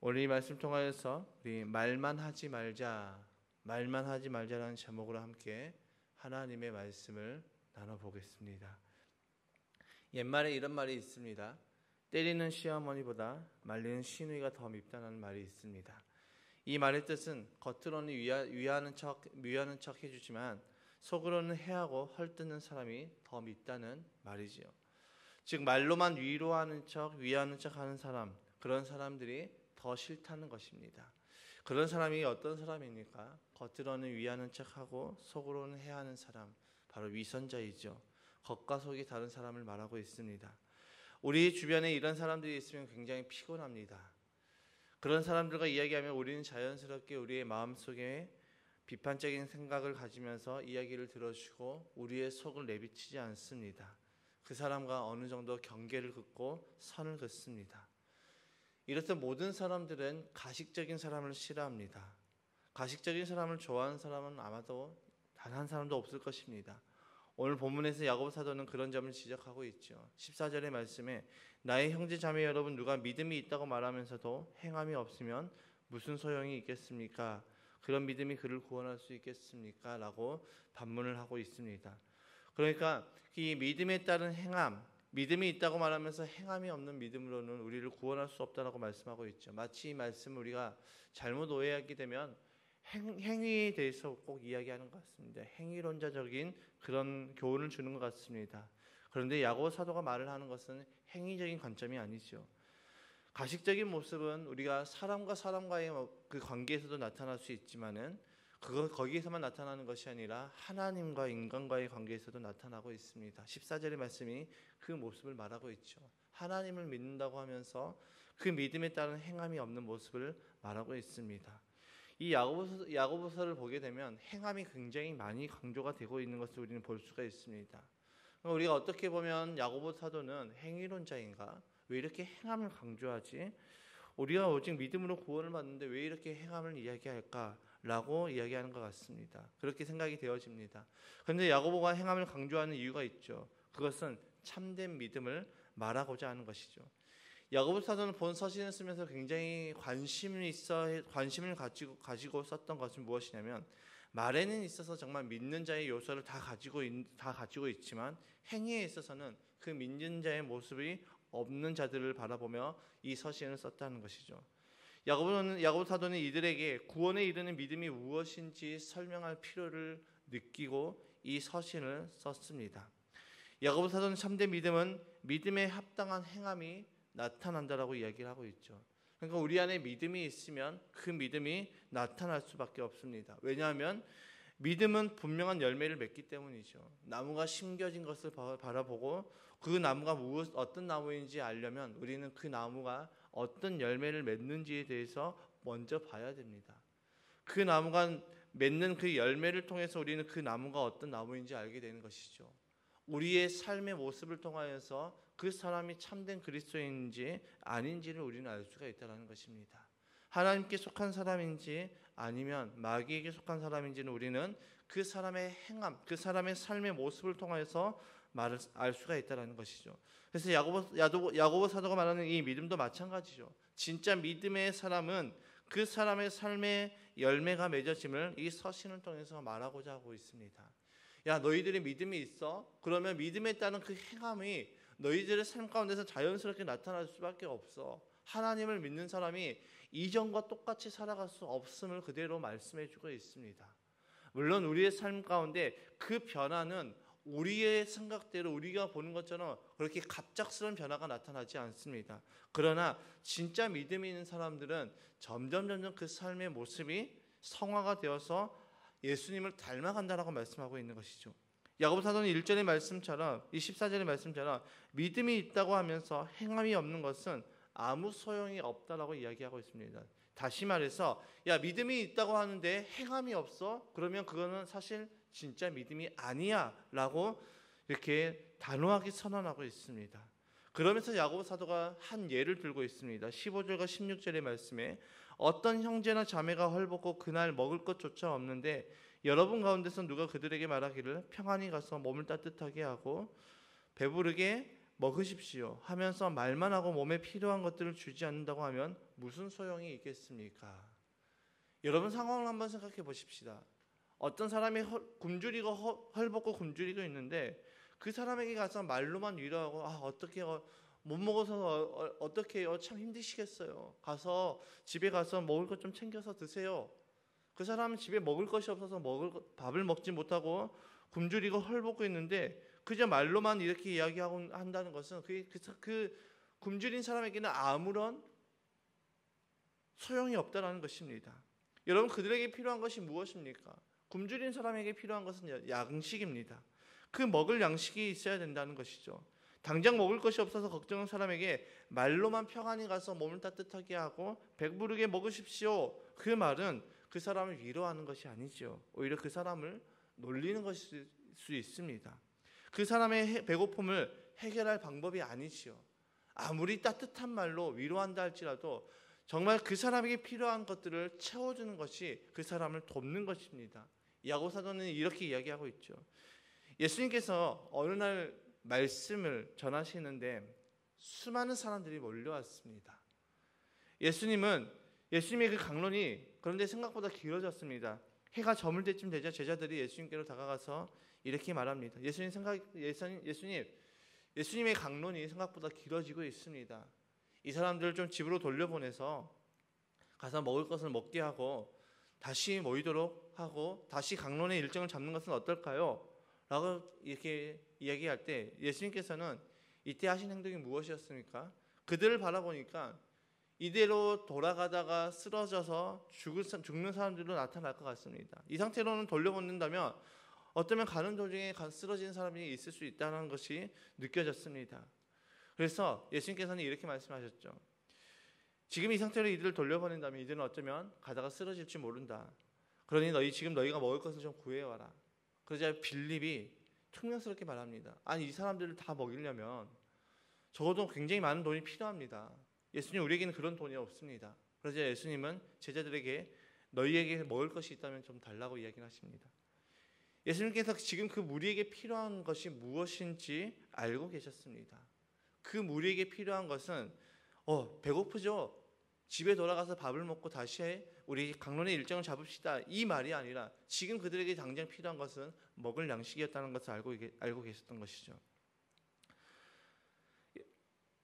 오늘 이 말씀 통하여서 우리 말만 하지 말자라는 제목으로 함께 하나님의 말씀을 나눠보겠습니다. 옛말에 이런 말이 있습니다. 때리는 시어머니보다 말리는 시누이가 더 밉다는 말이 있습니다. 이 말의 뜻은 겉으로는 위하는 척 해주지만 속으로는 해하고 헐뜯는 사람이 더 밉다는 말이지요. 즉 말로만 위로하는 척 위하는 척 하는 사람, 그런 사람들이 더 싫다는 것입니다. 그런 사람이 어떤 사람입니까? 겉으로는 위하는 척하고 속으로는 해하는 사람, 바로 위선자이죠. 겉과 속이 다른 사람을 말하고 있습니다. 우리 주변에 이런 사람들이 있으면 굉장히 피곤합니다. 그런 사람들과 이야기하면 우리는 자연스럽게 우리의 마음속에 비판적인 생각을 가지면서 이야기를 들어주고 우리의 속을 내비치지 않습니다. 그 사람과 어느 정도 경계를 긋고 선을 긋습니다. 이렇듯 모든 사람들은 가식적인 사람을 싫어합니다. 가식적인 사람을 좋아하는 사람은 아마도 단 한 사람도 없을 것입니다. 오늘 본문에서 야고보 사도는 그런 점을 지적하고 있죠. 14절의 말씀에 나의 형제 자매 여러분, 누가 믿음이 있다고 말하면서도 행함이 없으면 무슨 소용이 있겠습니까? 그런 믿음이 그를 구원할 수 있겠습니까? 라고 반문을 하고 있습니다. 그러니까 이 믿음에 따른 행함, 믿음이 있다고 말하면서 행함이 없는 믿음으로는 우리를 구원할 수 없다라고 말씀하고 있죠. 마치 이 말씀을 우리가 잘못 오해하게 되면 행위에 대해서 꼭 이야기하는 것 같습니다. 행위론자적인 그런 교훈을 주는 것 같습니다. 그런데 야고보 사도가 말을 하는 것은 행위적인 관점이 아니죠. 가식적인 모습은 우리가 사람과 사람과의 그 관계에서도 나타날 수 있지만은 거기에서만 나타나는 것이 아니라 하나님과 인간과의 관계에서도 나타나고 있습니다. 14절의 말씀이 그 모습을 말하고 있죠. 하나님을 믿는다고 하면서 그 믿음에 따른 행함이 없는 모습을 말하고 있습니다. 이 야고보서를 보게 되면 행함이 굉장히 많이 강조가 되고 있는 것을 우리는 볼 수가 있습니다. 우리가 어떻게 보면 야고보 사도는 행위론자인가? 왜 이렇게 행함을 강조하지? 우리가 오직 믿음으로 구원을 받는데 왜 이렇게 행함을 이야기할까? 라고 이야기하는 것 같습니다. 그렇게 생각이 되어집니다. 그런데 야고보가 행함을 강조하는 이유가 있죠. 그것은 참된 믿음을 말하고자 하는 것이죠. 야고보 사도는 본 서신을 쓰면서 굉장히 관심을 가지고 썼던 것은 무엇이냐면, 말에는 있어서 정말 믿는 자의 요소를 다 가지고 있지만 행위에 있어서는 그 믿는 자의 모습이 없는 자들을 바라보며 이 서신을 썼다는 것이죠. 야고보 사도는 이들에게 구원에 이르는 믿음이 무엇인지 설명할 필요를 느끼고 이 서신을 썼습니다. 야고보 사도는 참된 믿음은 믿음에 합당한 행함이 나타난다라고 이야기를 하고 있죠. 그러니까 우리 안에 믿음이 있으면 그 믿음이 나타날 수밖에 없습니다. 왜냐하면 믿음은 분명한 열매를 맺기 때문이죠. 나무가 심겨진 것을 바라보고 그 나무가 어떤 나무인지 알려면 우리는 그 나무가 어떤 열매를 맺는지에 대해서 먼저 봐야 됩니다. 그 나무가 맺는 그 열매를 통해서 우리는 그 나무가 어떤 나무인지 알게 되는 것이죠. 우리의 삶의 모습을 통하여서 그 사람이 참된 그리스도인인지 아닌지를 우리는 알 수가 있다는 것입니다. 하나님께 속한 사람인지 아니면 마귀에게 속한 사람인지는 우리는 그 사람의 행함, 그 사람의 삶의 모습을 통해서 알 수가 있다는 것이죠. 그래서 야고보 사도가 말하는 이 믿음도 마찬가지죠. 진짜 믿음의 사람은 그 사람의 삶의 열매가 맺어짐을 이 서신을 통해서 말하고자 하고 있습니다. 야, 너희들이 믿음이 있어? 그러면 믿음에 따른 그 행함이 너희들의 삶 가운데서 자연스럽게 나타날 수밖에 없어. 하나님을 믿는 사람이 이전과 똑같이 살아갈 수 없음을 그대로 말씀해주고 있습니다. 물론 우리의 삶 가운데 그 변화는 우리의 생각대로 우리가 보는 것처럼 그렇게 갑작스러운 변화가 나타나지 않습니다. 그러나 진짜 믿음이 있는 사람들은 점점 그 삶의 모습이 성화가 되어서 예수님을 닮아간다라고 말씀하고 있는 것이죠. 야고보 사도는 1절의 말씀처럼 이 14절의 말씀처럼 믿음이 있다고 하면서 행함이 없는 것은 아무 소용이 없다라고 이야기하고 있습니다. 다시 말해서 야, 믿음이 있다고 하는데 행함이 없어? 그러면 그거는 사실 진짜 믿음이 아니야 라고 이렇게 단호하게 선언하고 있습니다. 그러면서 야고보 사도가 한 예를 들고 있습니다. 15절과 16절의 말씀에 어떤 형제나 자매가 헐벗고 그날 먹을 것조차 없는데 여러분 가운데서 누가 그들에게 말하기를 평안히 가서 몸을 따뜻하게 하고 배부르게 먹으십시오 하면서 말만 하고 몸에 필요한 것들을 주지 않는다고 하면 무슨 소용이 있겠습니까? 여러분 상황을 한번 생각해 보십시다. 어떤 사람이 굶주리고 헐벗고 굶주리고 있는데 그 사람에게 가서 말로만 위로하고 어떻게 못 먹어서 어떻게 해요? 참 힘드시겠어요. 가서 집에 가서 먹을 것 좀 챙겨서 드세요. 그 사람은 집에 먹을 것이 없어서 밥을 먹지 못하고 굶주리고 헐벗고 있는데 그저 말로만 이렇게 이야기하고 한다는 것은 그 굶주린 사람에게는 아무런 소용이 없다는 것입니다. 여러분 그들에게 필요한 것이 무엇입니까? 굶주린 사람에게 필요한 것은 양식입니다. 그 먹을 양식이 있어야 된다는 것이죠. 당장 먹을 것이 없어서 걱정한 사람에게 말로만 평안히 가서 몸을 따뜻하게 하고 배부르게 먹으십시오. 그 말은 그 사람을 위로하는 것이 아니죠. 오히려 그 사람을 놀리는 것일 수 있습니다. 그 사람의 배고픔을 해결할 방법이 아니지요. 아무리 따뜻한 말로 위로한다 할지라도 정말 그 사람에게 필요한 것들을 채워주는 것이 그 사람을 돕는 것입니다. 야고보 사도는 이렇게 이야기하고 있죠. 예수님께서 어느 날 말씀을 전하시는데 수많은 사람들이 몰려왔습니다. 예수님의 그 강론이 그런데 생각보다 길어졌습니다. 해가 저물 때쯤 되자 제자들이 예수님께로 다가가서 이렇게 말합니다. 예수님의 강론이 생각보다 길어지고 있습니다. 이 사람들을 좀 집으로 돌려보내서 가서 먹을 것을 먹게 하고 다시 모이도록 하고 다시 강론의 일정을 잡는 것은 어떨까요? 라고 이렇게 이야기할 때 예수님께서는 이때 하신 행동이 무엇이었습니까? 그들을 바라보니까 이대로 돌아가다가 쓰러져서 죽는 사람들도 나타날 것 같습니다. 이 상태로는 돌려보낸다면 어쩌면 가는 도중에 쓰러지는 사람이 있을 수 있다는 것이 느껴졌습니다. 그래서 예수님께서는 이렇게 말씀하셨죠. 지금 이 상태로 이들을 돌려보낸다면 이들은 어쩌면 가다가 쓰러질지 모른다. 그러니 너희가 먹을 것을 좀 구해와라. 그러자 빌립이 퉁명스럽게 말합니다. 아니 이 사람들을 다 먹이려면 적어도 굉장히 많은 돈이 필요합니다. 예수님 우리에게는 그런 돈이 없습니다. 그러자 예수님은 제자들에게 너희에게 먹을 것이 있다면 좀 달라고 이야기를 하십니다. 예수님께서 지금 그 무리에게 필요한 것이 무엇인지 알고 계셨습니다. 그 무리에게 필요한 것은 배고프죠? 집에 돌아가서 밥을 먹고 다시 우리 강론의 일정을 잡읍시다. 이 말이 아니라 지금 그들에게 당장 필요한 것은 먹을 양식이었다는 것을 알고 계셨던 것이죠.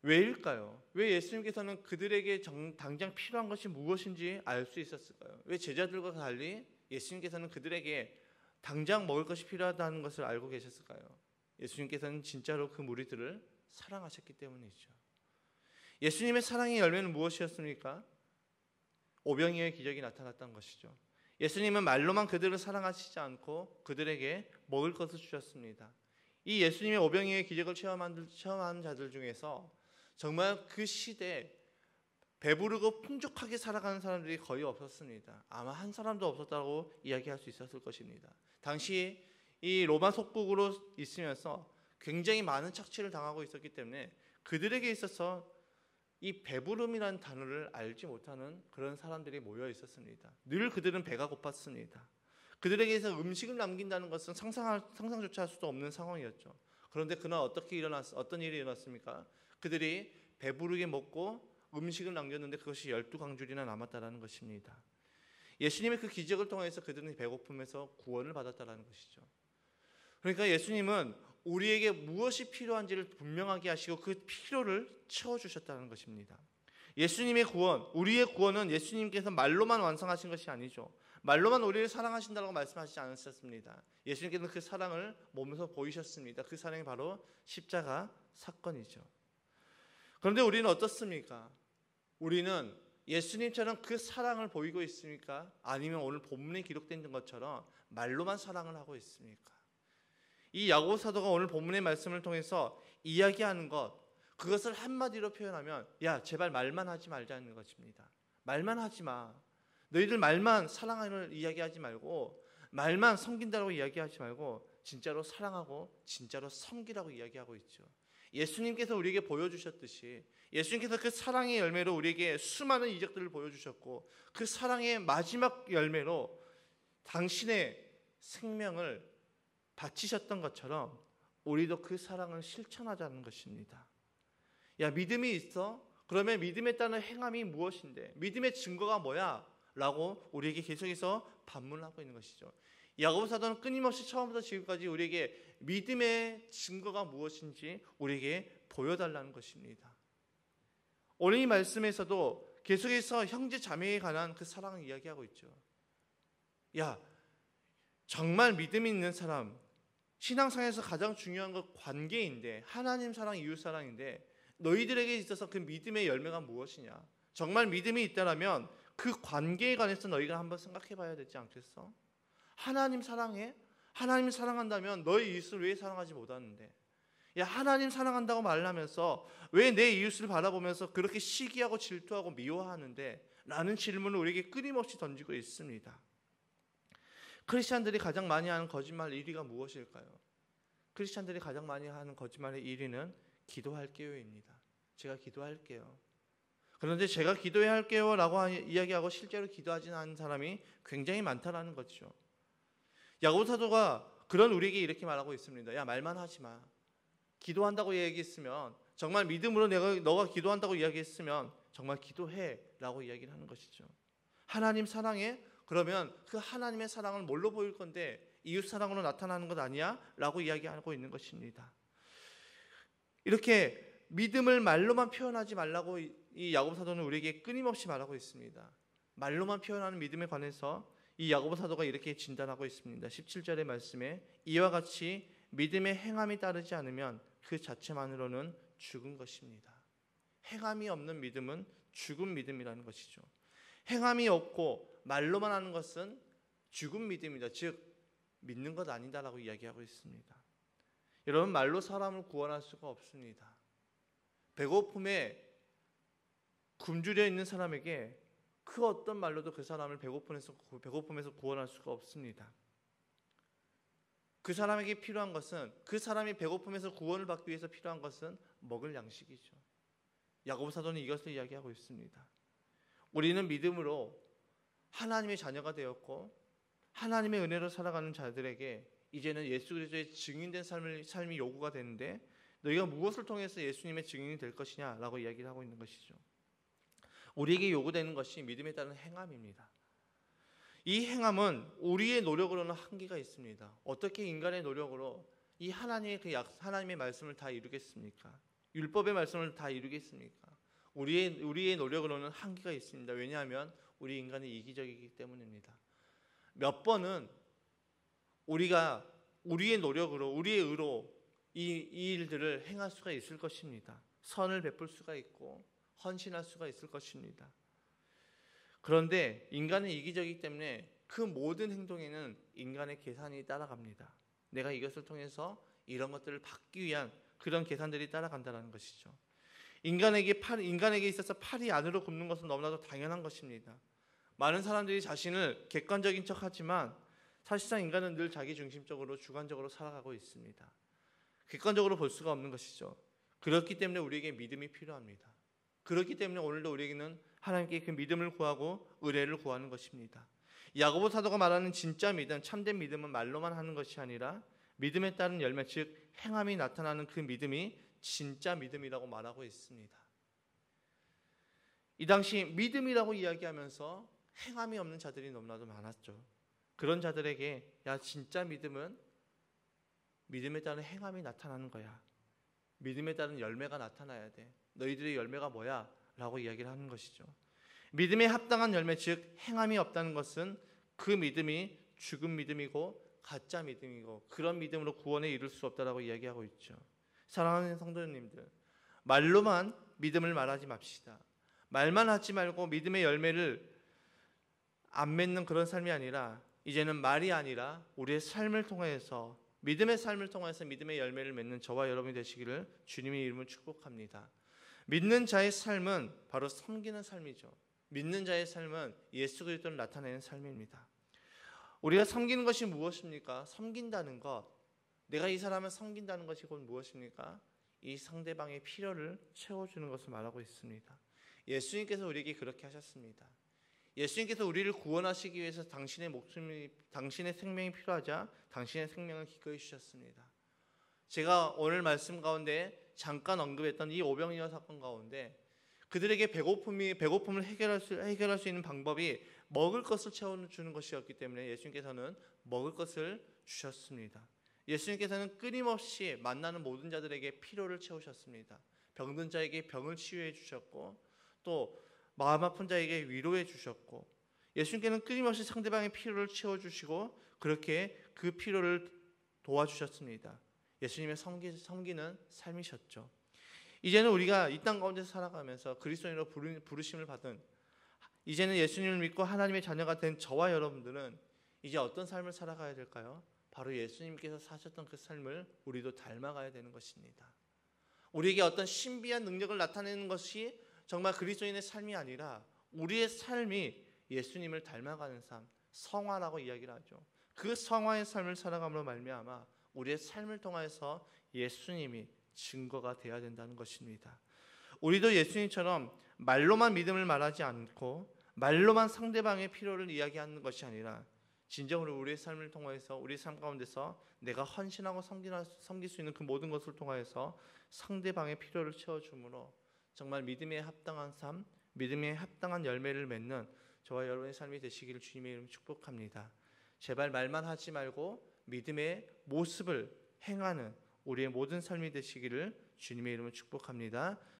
왜일까요? 왜 예수님께서는 그들에게 당장 필요한 것이 무엇인지 알 수 있었을까요? 왜 제자들과 달리 예수님께서는 그들에게 당장 먹을 것이 필요하다는 것을 알고 계셨을까요? 예수님께서는 진짜로 그 무리들을 사랑하셨기 때문이죠. 예수님의 사랑의 열매는 무엇이었습니까? 오병이어의 기적이 나타났던 것이죠. 예수님은 말로만 그들을 사랑하시지 않고 그들에게 먹을 것을 주셨습니다. 이 예수님의 오병이어의 기적을 체험한 자들 중에서 정말 그 시대에 배부르고 풍족하게 살아가는 사람들이 거의 없었습니다. 아마 한 사람도 없었다고 이야기할 수 있었을 것입니다. 당시 이 로마 속국으로 있으면서 굉장히 많은 착취를 당하고 있었기 때문에 그들에게 있어서 이 배부름이라는 단어를 알지 못하는 그런 사람들이 모여 있었습니다. 늘 그들은 배가 고팠습니다. 그들에게서 음식을 남긴다는 것은 상상조차 할 수도 없는 상황이었죠. 그런데 그날 어떤 일이 일어났습니까? 그들이 배부르게 먹고 음식을 남겼는데 그것이 12강줄이나 남았다는 것입니다. 예수님의 그 기적을 통해서 그들은 배고픔에서 구원을 받았다는 것이죠. 그러니까 예수님은 우리에게 무엇이 필요한지를 분명하게 하시고 그 필요를 채워주셨다는 것입니다. 예수님의 구원, 우리의 구원은 예수님께서 말로만 완성하신 것이 아니죠. 말로만 우리를 사랑하신다고 말씀하시지 않으셨습니다. 예수님께서는 그 사랑을 몸에서 보이셨습니다. 그 사랑이 바로 십자가 사건이죠. 그런데 우리는 어떻습니까? 우리는 예수님처럼 그 사랑을 보이고 있습니까? 아니면 오늘 본문에 기록된 것처럼 말로만 사랑을 하고 있습니까? 이 야고보 사도가 오늘 본문의 말씀을 통해서 이야기하는 그것을 한마디로 표현하면 제발 말만 하지 말자는 것입니다. 말만 하지 마. 너희들 말만 사랑을 이야기하지 말고 말만 섬긴다고 이야기하지 말고 진짜로 사랑하고 진짜로 섬기라고 이야기하고 있죠. 예수님께서 우리에게 보여주셨듯이 예수님께서 그 사랑의 열매로 우리에게 수많은 이적들을 보여주셨고 그 사랑의 마지막 열매로 당신의 생명을 바치셨던 것처럼 우리도 그 사랑을 실천하자는 것입니다. 야, 믿음이 있어? 그러면 믿음에 따른 행함이 무엇인데? 믿음의 증거가 뭐야? 라고 우리에게 계속해서 반문하고 있는 것이죠. 야고보 사도는 끊임없이 처음부터 지금까지 우리에게 믿음의 증거가 무엇인지 우리에게 보여달라는 것입니다. 오늘 이 말씀에서도 계속해서 형제 자매에 관한 그 사랑을 이야기하고 있죠. 야, 정말 믿음이 있는 사람, 신앙생활에서 가장 중요한 건 관계인데, 하나님 사랑, 이웃 사랑인데, 너희들에게 있어서 그 믿음의 열매가 무엇이냐? 정말 믿음이 있다라면 그 관계에 관해서 너희가 한번 생각해 봐야 되지 않겠어? 하나님 사랑해? 하나님 사랑한다면 너희 이웃을 왜 사랑하지 못하는데? 야, 하나님 사랑한다고 말하면서 왜 내 이웃을 바라보면서 그렇게 시기하고 질투하고 미워하는데? 라는 질문을 우리에게 끊임없이 던지고 있습니다. 크리스찬들이 가장 많이 하는 거짓말 1위가 무엇일까요? 크리스찬들이 가장 많이 하는 거짓말의 1위는 기도할게요입니다. 제가 기도할게요. 그런데 제가 기도해야 할게요 라고 이야기하고 실제로 기도하지는 않은 사람이 굉장히 많다라는 거죠. 야고보 사도가 그런 우리에게 이렇게 말하고 있습니다. 야, 말만 하지 마. 기도한다고 이야기했으면, 정말 믿음으로 너가 기도한다고 이야기했으면 정말 기도해 라고 이야기를 하는 것이죠. 하나님 사랑해? 그러면 그 하나님의 사랑을 뭘로 보일 건데 이웃 사랑으로 나타나는 것 아니야? 라고 이야기하고 있는 것입니다. 이렇게 믿음을 말로만 표현하지 말라고 이 야고보 사도는 우리에게 끊임없이 말하고 있습니다. 말로만 표현하는 믿음에 관해서 이 야고보 사도가 이렇게 진단하고 있습니다. 17절의 말씀에 이와 같이 믿음의 행함이 따르지 않으면 그 자체만으로는 죽은 것입니다. 행함이 없는 믿음은 죽은 믿음이라는 것이죠. 행함이 없고 말로만 하는 것은 죽은 믿음이다. 즉 믿는 것 아니다라고 이야기하고 있습니다. 여러분, 말로 사람을 구원할 수가 없습니다. 배고픔에 굶주려 있는 사람에게 그 어떤 말로도 그 사람을 배고픔에서 구원할 수가 없습니다. 그 사람에게 필요한 것은, 그 사람이 배고픔에서 구원을 받기 위해서 필요한 것은 먹을 양식이죠. 야고보 사도는 이것을 이야기하고 있습니다. 우리는 믿음으로 하나님의 자녀가 되었고 하나님의 은혜로 살아가는 자들에게 이제는 예수 그리스도의 증인된 삶이 요구가 되는데, 너희가 무엇을 통해서 예수님의 증인이 될 것이냐라고 이야기를 하고 있는 것이죠. 우리에게 요구되는 것이 믿음에 따른 행함입니다. 이 행함은 우리의 노력으로는 한계가 있습니다. 어떻게 인간의 노력으로 이 하나님의 말씀을 다 이루겠습니까? 율법의 말씀을 다 이루겠습니까? 우리의 노력으로는 한계가 있습니다. 왜냐하면 우리 인간이 이기적이기 때문입니다. 몇 번은 우리가 우리의 노력으로, 우리의 의로 이 일들을 행할 수가 있을 것입니다. 선을 베풀 수가 있고 헌신할 수가 있을 것입니다. 그런데 인간은 이기적이기 때문에 그 모든 행동에는 인간의 계산이 따라갑니다. 내가 이것을 통해서 이런 것들을 받기 위한 그런 계산들이 따라간다는 것이죠. 인간에게 있어서 팔이 안으로 굽는 것은 너무나도 당연한 것입니다. 많은 사람들이 자신을 객관적인 척하지만 사실상 인간은 늘 자기 중심적으로 주관적으로 살아가고 있습니다. 객관적으로 볼 수가 없는 것이죠. 그렇기 때문에 우리에게 믿음이 필요합니다. 그렇기 때문에 오늘도 우리에게는 하나님께 그 믿음을 구하고 의뢰를 구하는 것입니다. 야고보 사도가 말하는 진짜 믿음, 참된 믿음은 말로만 하는 것이 아니라 믿음에 따른 열매, 즉 행함이 나타나는 그 믿음이 진짜 믿음이라고 말하고 있습니다. 이 당시 믿음이라고 이야기하면서 행함이 없는 자들이 너무나도 많았죠. 그런 자들에게 야, 진짜 믿음은 믿음에 따른 행함이 나타나는 거야. 믿음에 따른 열매가 나타나야 돼. 너희들의 열매가 뭐야? 라고 이야기를 하는 것이죠. 믿음에 합당한 열매, 즉 행함이 없다는 것은 그 믿음이 죽은 믿음이고 가짜 믿음이고 그런 믿음으로 구원에 이룰 수 없다라고 이야기하고 있죠. 사랑하는 성도님들, 말로만 믿음을 말하지 맙시다. 말만 하지 말고 믿음의 열매를 안 맺는 그런 삶이 아니라 이제는 말이 아니라 우리의 삶을 통해서, 믿음의 삶을 통해서 믿음의 열매를 맺는 저와 여러분이 되시기를 주님의 이름으로 축복합니다. 믿는 자의 삶은 바로 섬기는 삶이죠. 믿는 자의 삶은 예수 그리스도를 나타내는 삶입니다. 우리가 섬기는 것이 무엇입니까? 섬긴다는 것, 내가 이 사람을 섬긴다는 것이 곧 무엇입니까? 이 상대방의 필요를 채워주는 것을 말하고 있습니다. 예수님께서 우리에게 그렇게 하셨습니다. 예수님께서 우리를 구원하시기 위해서 당신의 생명이 필요하자 당신의 생명을 기꺼이 주셨습니다. 제가 오늘 말씀 가운데 잠깐 언급했던 이 오병이어 사건 가운데 그들에게 배고픔을 해결할 수 있는 방법이 먹을 것을 채워주는 것이었기 때문에 예수님께서는 먹을 것을 주셨습니다. 예수님께서는 끊임없이 만나는 모든 자들에게 필요를 채우셨습니다. 병든 자에게 병을 치유해 주셨고 또 마음 아픈 자에게 위로해 주셨고 예수님께는 끊임없이 상대방의 필요를 채워주시고 그렇게 그 필요를 도와주셨습니다. 예수님의 섬기는 삶이셨죠. 이제는 우리가 이 땅 가운데 살아가면서 그리스도인으로 부르심을 받은 이제는 예수님을 믿고 하나님의 자녀가 된 저와 여러분들은 이제 어떤 삶을 살아가야 될까요? 바로 예수님께서 사셨던 그 삶을 우리도 닮아가야 되는 것입니다. 우리에게 어떤 신비한 능력을 나타내는 것이 정말 그리스도인의 삶이 아니라 우리의 삶이 예수님을 닮아가는 삶, 성화라고 이야기를 하죠. 그 성화의 삶을 살아감으로 말미암아 우리의 삶을 통해서 예수님이 증거가 되어야 된다는 것입니다. 우리도 예수님처럼 말로만 믿음을 말하지 않고 말로만 상대방의 필요를 이야기하는 것이 아니라 진정으로 우리의 삶을 통해서 우리 삶 가운데서 내가 헌신하고 섬길 수 있는 그 모든 것을 통해서 상대방의 필요를 채워주므로 정말 믿음에 합당한 삶, 믿음에 합당한 열매를 맺는 저와 여러분의 삶이 되시기를 주님의 이름으로 축복합니다. 제발 말만 하지 말고 믿음의 모습을 행하는 우리의 모든 삶이 되시기를 주님의 이름으로 축복합니다.